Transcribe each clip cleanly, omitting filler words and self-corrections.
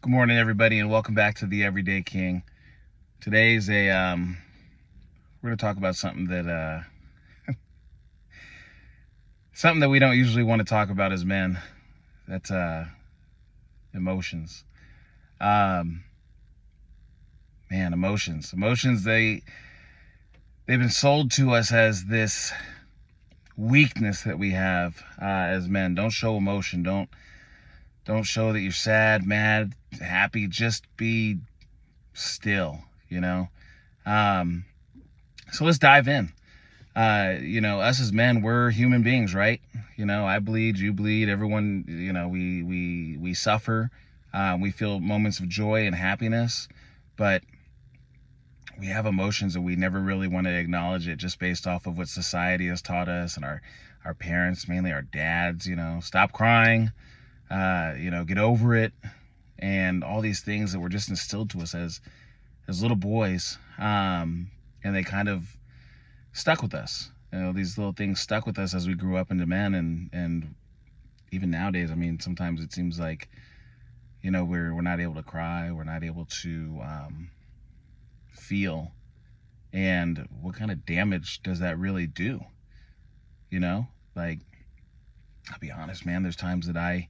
Good morning, everybody, and welcome back to the Everyday King. Today's we're gonna talk about something that we don't usually want to talk about as men. That's emotions. Um, Man, emotions. Emotions. They've been sold to us as this weakness that we have as men. Don't show emotion. Don't show that you're sad, mad, happy. Just be still. Um, so let's dive in. Us as men, we're human beings, right? I bleed, you bleed, everyone, we suffer. We feel moments of joy and happiness, but we have emotions and we never really want to acknowledge it just based off of what society has taught us and our parents, mainly our dads, stop crying, get over it. And all these things that were just instilled to us as little boys. And they kind of stuck with us. These little things stuck with us as we grew up into men, and even nowadays. I mean, sometimes it seems like we're not able to cry, we're not able to feel, and what kind of damage does that really do? Like, I'll be honest, man. There's times that I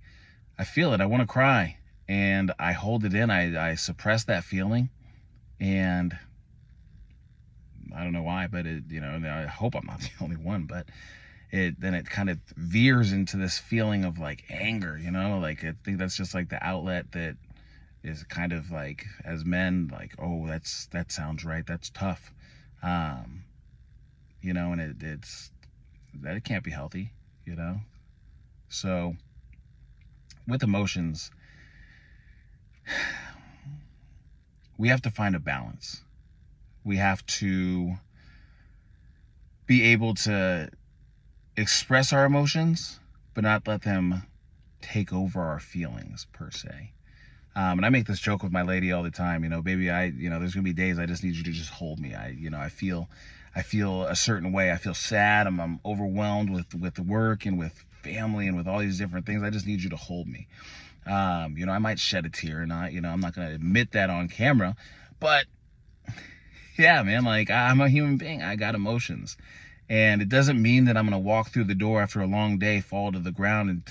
feel it. I want to cry, and I hold it in. I suppress that feeling, and I don't know why, but I hope I'm not the only one, but then it kind of veers into this feeling of like anger, like I think that's just like the outlet that is kind of like, as men, like, oh, that sounds right. That's tough. And it's that it can't be healthy, you know? So with emotions, we have to find a balance. We have to be able to express our emotions, but not let them take over our feelings per se. And I make this joke with my lady all the time, baby, there's gonna be days I just need you to just hold me. I feel a certain way. I feel sad. I'm overwhelmed with the work and with family and with all these different things. I just need you to hold me. I might shed a tear, and I'm not gonna admit that on camera, but yeah, man, like, I'm a human being. I got emotions. And it doesn't mean that I'm going to walk through the door after a long day, fall to the ground, and,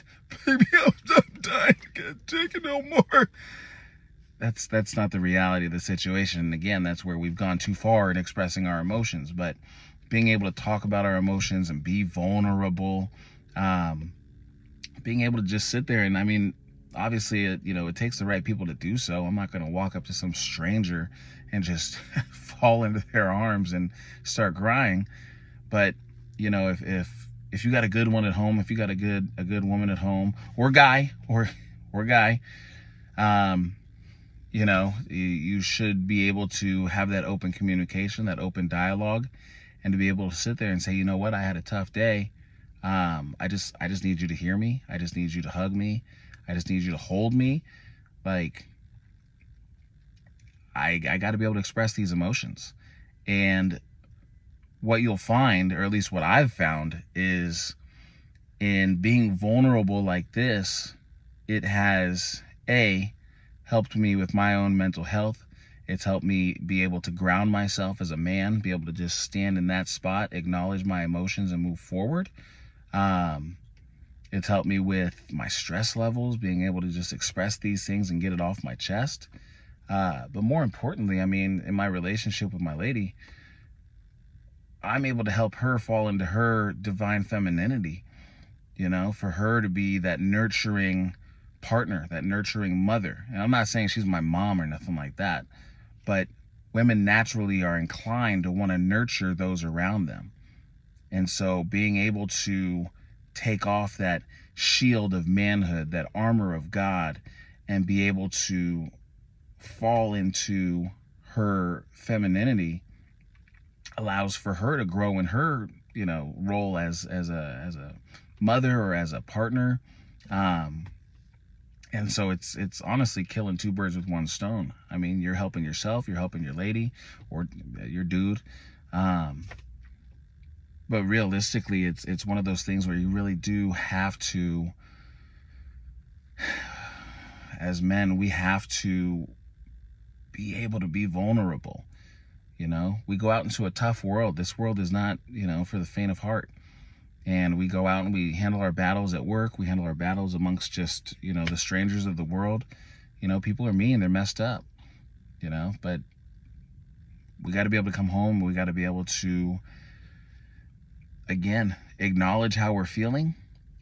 baby, I'm dying. I can't take it no more. That's not the reality of the situation. And again, that's where we've gone too far in expressing our emotions. But being able to talk about our emotions and be vulnerable, being able to just sit there, and I mean, obviously, it takes the right people to do so. I'm not going to walk up to some stranger and just fall into their arms and start crying. But if you got a good one at home, if you got a good woman at home, or guy, you should be able to have that open communication, that open dialogue, and to be able to sit there and say, you know what, I had a tough day. I just need you to hear me. I just need you to hug me. I just need you to hold me. Like, I got to be able to express these emotions. And what you'll find, or at least what I've found, is in being vulnerable like this, it has helped me with my own mental health. It's helped me be able to ground myself as a man, be able to just stand in that spot, acknowledge my emotions, and move forward. It's helped me with my stress levels, being able to just express these things and get it off my chest. But more importantly, I mean, in my relationship with my lady, I'm able to help her fall into her divine femininity, for her to be that nurturing partner, that nurturing mother. And I'm not saying she's my mom or nothing like that, but women naturally are inclined to want to nurture those around them. And so being able to take off that shield of manhood, that armor of God, and be able to fall into her femininity allows for her to grow in her, role as a mother or as a partner. And so it's honestly killing two birds with one stone. I mean, you're helping yourself, you're helping your lady or your dude. But realistically, it's one of those things where you really do have to, as men, we have to be able to be vulnerable. You know, we go out into a tough world. This world is not, you know, for the faint of heart. And we go out and we handle our battles at work. We handle our battles amongst just, you know, the strangers of the world. You know, people are mean, they're messed up, you know, but we got to be able to come home. We got to be able to, again, acknowledge how we're feeling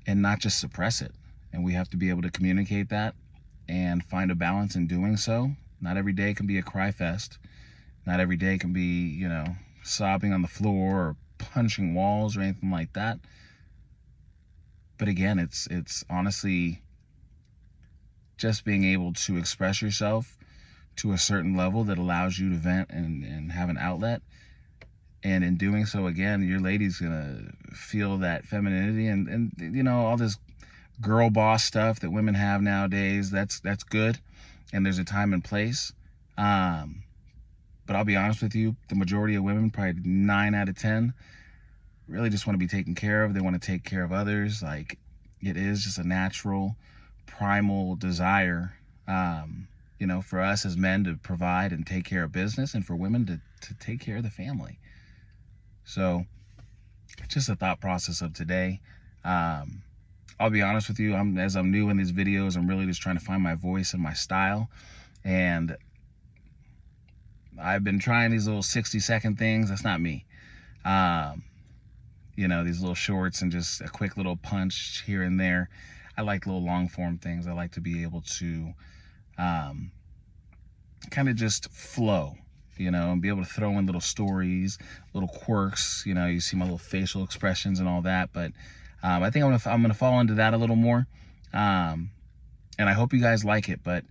and not just suppress it. And we have to be able to communicate that and find a balance in doing so. Not every day can be a cry fest. Not every day can be, you know, sobbing on the floor or punching walls or anything like that. But again, it's honestly just being able to express yourself to a certain level that allows you to vent and have an outlet. And in doing so, again, your lady's gonna feel that femininity and you know, all this girl boss stuff that women have nowadays. That's good, and there's a time and place. But I'll be honest with you, the majority of women, probably 9 out of 10, really just want to be taken care of. They want to take care of others. Like, it is just a natural, primal desire, you know, for us as men to provide and take care of business, and for women to take care of the family. So, just a thought process of today. I'll be honest with you, as I'm new in these videos, I'm really just trying to find my voice and my style. And I've been trying these little 60-second things. That's not me. You know, these little shorts and just a quick little punch here and there. I like little long form things. I like to be able to kind of just flow, you know, and be able to throw in little stories, little quirks. You know, you see my little facial expressions and all that. But I think I'm gonna fall into that a little more. And I hope you guys like it. But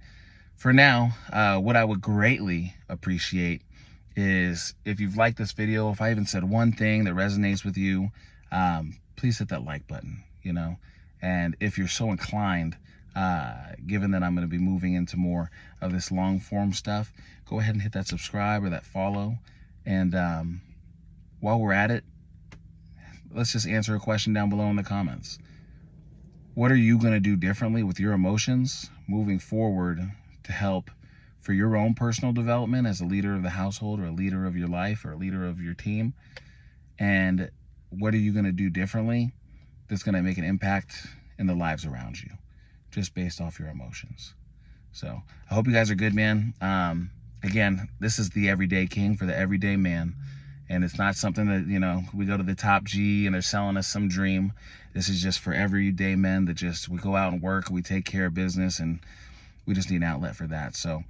for now, what I would greatly appreciate is if you've liked this video, if I even said one thing that resonates with you, please hit that like button, you know. And if you're so inclined, given that I'm going to be moving into more of this long form stuff, go ahead and hit that subscribe or that follow. And while we're at it, let's just answer a question down below in the comments. What are you going to do differently with your emotions moving forward to help for your own personal development as a leader of the household, or a leader of your life, or a leader of your team? And what are you going to do differently that's going to make an impact in the lives around you, just based off your emotions? So I hope you guys are good, man. Again, this is the Everyday King for the everyday man. And it's not something that, you know, we go to the top G and they're selling us some dream. This is just for everyday men that just, we go out and work, we take care of business, and we just need an outlet for that. So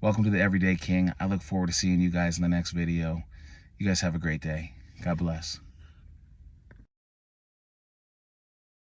welcome to the Everyday King. I look forward to seeing you guys in the next video. You guys have a great day. God bless.